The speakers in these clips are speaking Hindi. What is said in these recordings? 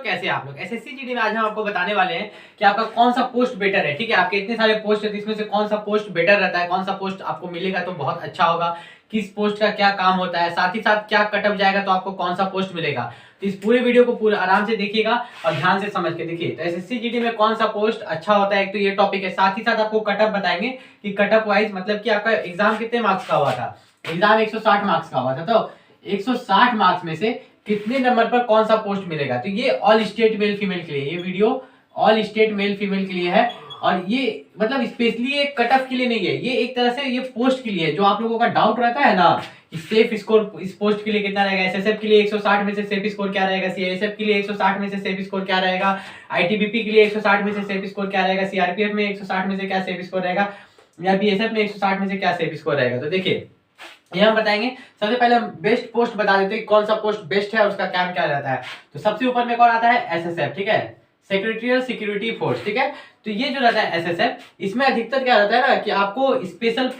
कैसे आप लोग एसएससी जीडी में आज हम आपको बताने वाले हैं कि आपका कौन सा पोस्ट बेटर है। ठीक है, आपके इतने सारे पोस्ट है तो इसमें से कौन सा पोस्ट बेटर रहता है, कौन सा पोस्ट आपको मिलेगा तो बहुत अच्छा होगा, किस पोस्ट का क्या काम होता है, साथ ही साथ क्या कटअप जाएगा तो आपको कौन सा पोस्ट मिलेगा। तो इस पूरे वीडियो को पूरा आराम से देखिएगा और ध्यान से समझ के देखिए। तो एसएससी जीडी में कौन सा पोस्ट अच्छा होता है, एक तो ये टॉपिक है, साथ ही साथ आपको कटअप बताएंगे कि कटअप वाइज मतलब कि आपका एग्जाम कितने मार्क्स का हुआ था। एग्जाम 160 मार्क्स का हुआ था, तो 160 मार्क्स में से कितने नंबर पर कौन सा पोस्ट मिलेगा। तो ये ऑल स्टेट मेल फीमेल के लिए, ये video all state male female के लिए है और ये मतलब स्पेशली ये कटअप के लिए नहीं है, ये एक तरह से ये पोस्ट के लिए है। जो आप लोगों का डाउट रहता है ना कि सेफ स्कोर इस पोस्ट के लिए कितना रहेगा, एसएसएफ के लिए 160 में से सेफ स्कोर क्या रहेगा, सीआईएसएफ के लिए 160 में से सेफ स्कोर क्या रहेगा, आईटीबीपी के लिए 160 में से सेफ स्कोर क्या रहेगा, सीआरपीएफ में 160 में से क्या सेफ स्कोर रहेगा, या बीएसएफ में 160 में से क्या सेफ स्कोर रहेगा। तो देखिए ये हम बताएंगे। सबसे पहले हम बेस्ट पोस्ट बता देते हैं कौन सा पोस्ट बेस्ट है और उसका काम क्या रहता है। तो सबसे ऊपर में कौन आता है, एसएसएफ, ठीक है, सेक्रेटरियल सिक्योरिटी फोर्स, ठीक है। तो ये जो रहता है एसएसएफ, इसमें अधिकतर क्या रहता है ना कि आपको स्पेशल,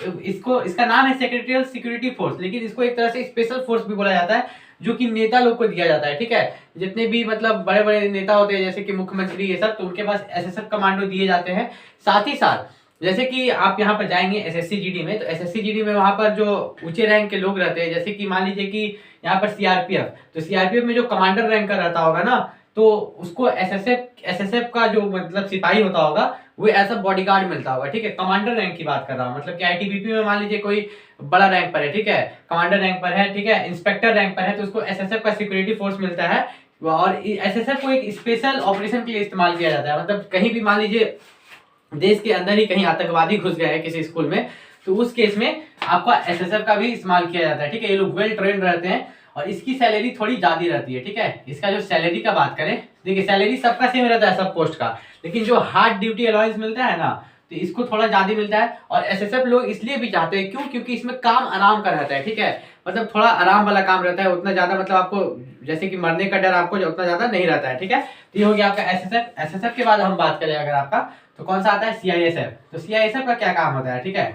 इसका नाम है सेक्रेटरियल सिक्योरिटी फोर्स, लेकिन इसको एक तरह से स्पेशल फोर्स भी बोला जाता है जो कि नेता लोग को दिया जाता है। ठीक है, जितने भी मतलब बड़े बड़े नेता होते हैं जैसे कि मुख्यमंत्री ये सब, तो उनके पास एसएसएफ कमांडो दिए जाते हैं। साथ ही साथ जैसे कि आप यहाँ पर जाएंगे एसएससी जीडी में, तो एसएससी जीडी में वहां पर जो ऊंचे रैंक के लोग रहते हैं, जैसे कि मान लीजिए कि यहाँ पर सीआरपीएफ, तो सीआरपीएफ में जो कमांडर रैंक का रहता होगा ना, तो उसको एसएसएफ का जो मतलब सिपाही होता होगा वो ऐसा बॉडीगार्ड मिलता होगा। ठीक है, कमांडर रैंक की बात कर रहा हूँ, मतलब कि आईटीबीपी में मान लीजिए कोई बड़ा रैंक पर है, ठीक है, कमांडर रैंक पर है, ठीक है, इंस्पेक्टर रैंक पर है, तो उसको एसएसएफ का सिक्योरिटी फोर्स मिलता है। और एसएसएफ को एक स्पेशल ऑपरेशन के लिए इस्तेमाल किया जाता है, मतलब कहीं भी मान लीजिए देश के अंदर ही कहीं आतंकवादी घुस गए हैं किसी स्कूल में, तो उस केस में आपका एसएसएफ का भी इस्तेमाल किया जाता है। ठीक है, ये लोग वेल ट्रेंड रहते हैं और इसकी सैलरी थोड़ी ज्यादा रहती है। ठीक है, इसका जो सैलरी का बात करें, देखिए सैलरी सबका सेम रहता है सब पोस्ट का, लेकिन जो हार्ड ड्यूटी अलाउंस मिलता है ना, तो इसको थोड़ा ज्यादा मिलता है। और एसएसएफ लोग इसलिए भी चाहते हैं, क्यों, क्योंकि इसमें काम आराम का रहता है। ठीक है, मतलब थोड़ा आराम वाला काम रहता है, उतना ज्यादा मतलब आपको जैसे कि मरने का डर आपको उतना ज्यादा नहीं रहता है। ठीक है, तो ये हो गया आपका एसएसएफ। एसएसएफ के बाद हम बात करें अगर आपका, तो कौन सा आता है, सीआईएसएफ। तो सीआईएसएफ का क्या काम होता है, ठीक है,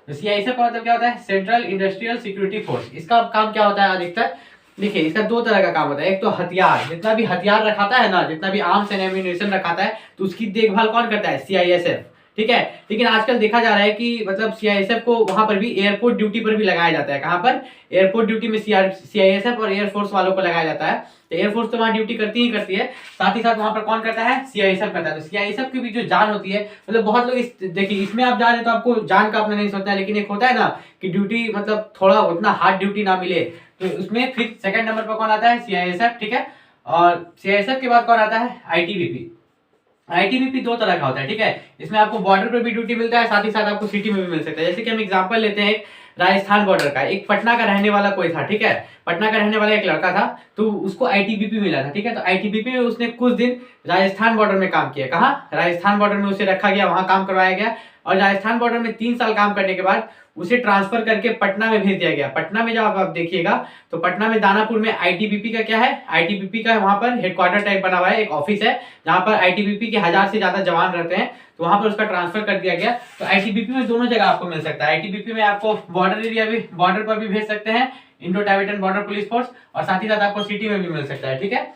तो सीआईएसएफ का मतलब क्या होता है, सेंट्रल इंडस्ट्रियल सिक्योरिटी फोर्स। इसका काम क्या होता है अधिकतर, देखिए इसका दो तरह का काम होता है। एक तो हथियार, जितना भी हथियार रखाता है ना, जितना भी आर्म्स एंड एम्यूनिशन रखाता है, तो उसकी देखभाल कौन करता है, सीआईएसएफ। ठीक है, लेकिन आजकल देखा जा रहा है कि मतलब सीआईएसएफ को वहां पर भी एयरपोर्ट ड्यूटी पर भी लगाया जाता है। कहां पर, एयरपोर्ट ड्यूटी में सीआईएसएफ और एयरफोर्स वालों को लगाया जाता है। तो एयरफोर्स तो वहां ड्यूटी करती ही करती है, साथ ही साथ वहां पर कौन करता है, सीआईएसएफ करता है। तो सीआईएसएफ की भी जो जान होती है, मतलब बहुत लोग देखिए इसमें आप जा रहे हैं तो आपको जान का अपना नहीं सोचना है, लेकिन एक होता है ना कि ड्यूटी मतलब थोड़ा उतना हार्ड ड्यूटी ना मिले, तो उसमें फिर सेकंड नंबर पर कौन आता है, सीआईएसएफ। ठीक है, और सीआईएसएफ के बाद कौन आता है, आईटीबीपी। आईटीबीपी दो तरह का होता है। ठीक है, इसमें आपको बॉर्डर पर भी ड्यूटी मिलता है, साथ ही साथ आपको सिटी में भी मिल सकता है। जैसे कि हम एग्जांपल लेते हैं राजस्थान बॉर्डर का, एक पटना का रहने वाला कोई था, ठीक है, पटना का रहने वाला एक लड़का था, तो उसको आईटीबीपी मिला था। ठीक है, तो आईटीबीपी में उसने कुछ दिन राजस्थान बॉर्डर में काम किया। कहा, राजस्थान बॉर्डर में उसे रखा गया, वहां काम करवाया गया, और राजस्थान बॉर्डर में 3 साल काम करने के बाद उसे ट्रांसफर करके पटना में भेज दिया गया। पटना में जब आप देखिएगा तो पटना में दानापुर में आईटीबीपी का क्या है, आईटीबीपी का वहां पर हेडक्वार्टर टाइप बना हुआ है, एक ऑफिस है जहां पर आईटीबीपी के 1000 से ज्यादा जवान रहते हैं, तो वहां पर उसका ट्रांसफर कर दिया गया। तो आईटीबीपी में दोनों जगह आपको मिल सकता है। आईटीबीपी में आपको बॉर्डर एरिया भी, बॉर्डर पर भी भेज सकते हैं, इंडो टाइबेटन बॉर्डर पुलिस फोर्स, और साथ ही साथ आपको सिटी में भी मिल सकता है। ठीक है,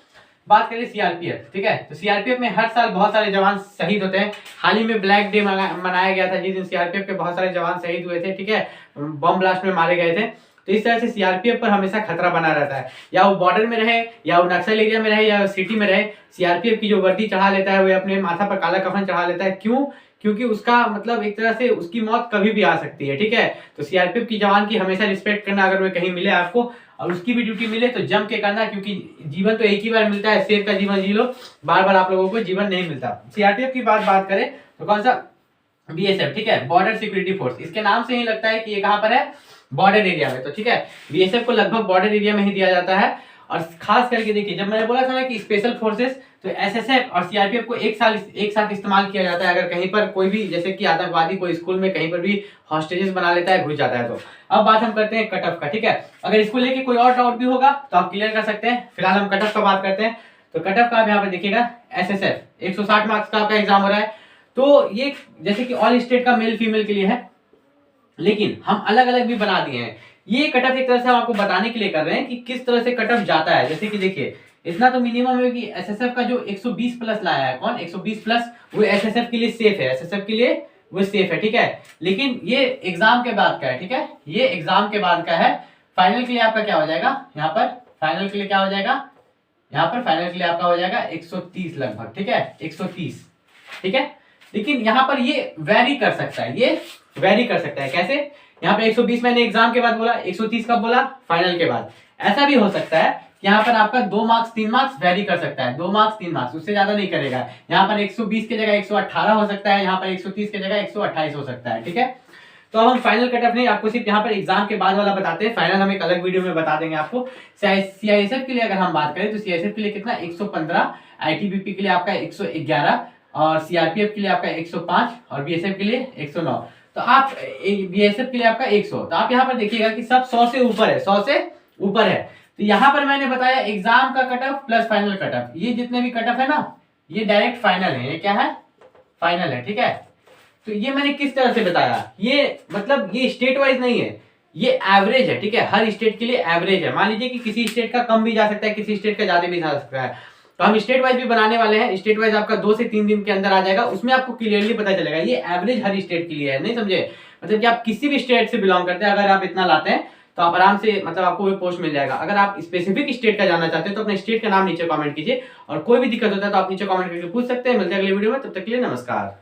बात करें सीआरपीएफ। ठीक है, तो सीआरपीएफ में हर साल बहुत सारे जवान शहीद होते हैं। हाल ही में ब्लैक डे मनाया गया था, जिस दिन सीआरपीएफ के बहुत सारे जवान शहीद हुए थे। ठीक है, बम ब्लास्ट में मारे गए थे। तो इस तरह से सीआरपीएफ पर हमेशा खतरा बना रहता है, या वो बॉर्डर में रहे, या वो नक्सल एरिया में रहे, या सिटी में रहे, सीआरपीएफ की जो वर्दी चढ़ा लेता है, वो अपने माथा पर काला कफन चढ़ा लेता है। क्यों, क्योंकि उसका मतलब एक तरह से उसकी मौत कभी भी आ सकती है। ठीक है, तो सीआरपीएफ की जवान की हमेशा रिस्पेक्ट करना, अगर वो कहीं मिले आपको और उसकी भी ड्यूटी मिले तो जम के करना, क्योंकि जीवन तो एक ही बार मिलता है, शेर का जीवन जी लो, बार बार आप लोगों को जीवन नहीं मिलता। सीआरपीएफ की बात करें तो कौन सा, बीएसएफ। ठीक है, बॉर्डर सिक्योरिटी फोर्स, इसके नाम से ही लगता है कि ये कहां पर है, बॉर्डर एरिया में। तो ठीक है, बीएसएफ को लगभग बॉर्डर एरिया में ही दिया जाता है। और खास करके देखिए, जब मैंने बोला था ना कि स्पेशल फोर्सेस, तो एसएसएफ और सीआरपीएफ को एक साथ इस्तेमाल किया जाता है। अगर कहीं पर कोई भी जैसे कि आतंकवादी कोई स्कूल में कहीं पर भी हॉस्टेजेस बना लेता है, घुस जाता है। तो अब बात हम करते हैं कटअप का। ठीक है, अगर इसको लेके कोई और डाउट भी होगा तो आप क्लियर कर सकते हैं। फिलहाल हम कटअप का बात करते हैं। तो कटअप का आप यहाँ पर देखिएगा, एसएसएफ 160 मार्क्स का आपका एग्जाम हो रहा है। तो ये जैसे कि ऑल स्टेट का मेल फीमेल के लिए है, लेकिन हम अलग अलग भी बना दिए हैं। ये कटअप एक तरह से हम आपको बताने के लिए कर रहे हैं कि किस तरह से कटअप जाता है। जैसे कि देखिए इतना तो मिनिमम है कि एसएसएफ का जो 120 प्लस लाया है, कौन 120 प्लस, वो एसएसएफ के लिए सेफ है, एसएसएफ के लिए वो सेफ है, ठीक है। लेकिन ये एग्जाम के बाद का है, ठीक है, ये एग्जाम के बाद का है। फाइनल के लिए आपका क्या हो जाएगा, यहाँ पर फाइनल के लिए क्या हो जाएगा, यहाँ पर फाइनल के लिए आपका हो जाएगा 130 लगभग, ठीक है, 130, ठीक है। लेकिन यहाँ पर ये वेरी कर सकता है, ये वेरी कर सकता है, कैसे, यहाँ पे 120 मैंने एग्जाम के बाद बोला, 130 कब बोला, फाइनल के बाद। ऐसा भी हो सकता है कि यहाँ पर आपका 2 मार्क्स 3 मार्क्स वेरी कर सकता है, 2 मार्क्स 3 मार्क्स, उससे ज्यादा नहीं करेगा। यहाँ पर 120 की जगह 118 हो सकता है, यहाँ पर 130 की जगह 128 हो सकता है, ठीक है। तो अब हम फाइनल कट ऑफ नहीं, आपको सिर्फ यहाँ पर एग्जाम के बाद वाला बताते हैं, फाइनल हम एक अलग वीडियो में बता देंगे आपको। सीआईएसएफ के लिए अगर हम बात करें तो सीआईएसएफ के लिए कितना 115, आईटीबीपी के लिए आपका 111 और सीआरपीएफ के लिए आपका 105 और बीएसएफ के लिए 109। तो आप बीएसएफ के लिए आपका 100। तो आप यहाँ पर देखिएगा कि सब 100 से ऊपर है, 100 से ऊपर है। तो यहाँ पर मैंने बताया एग्जाम का cut off plus final cut off, ये जितने भी कट ऑफ है ना, ये डायरेक्ट फाइनल है, ये क्या है, फाइनल है, ठीक है। तो ये मैंने किस तरह से बताया, ये मतलब ये स्टेट वाइज नहीं है, ये एवरेज है, ठीक है, हर स्टेट के लिए एवरेज है। मान लीजिए कि किसी स्टेट का कम भी जा सकता है, किसी स्टेट का ज्यादा भी जा सकता है, तो हम स्टेट वाइज भी बनाने वाले हैं। स्टेट वाइज आपका 2 से 3 दिन के अंदर आ जाएगा, उसमें आपको क्लियरली पता चलेगा ये एवरेज हर स्टेट के लिए है, नहीं समझे, मतलब कि आप किसी भी स्टेट से बिलोंग करते हैं, अगर आप इतना लाते हैं तो आप आराम से, मतलब आपको वो पोस्ट मिल जाएगा। अगर आप स्पेसिफिक स्टेट का जानना चाहते हैं तो अपने स्टेट का नाम नीचे कमेंट कीजिए, और कोई भी दिक्कत होता है तो आप नीचे कमेंट करके पूछ सकते हैं। मिलते हैं अगले वीडियो में, तब तक के लिए नमस्कार।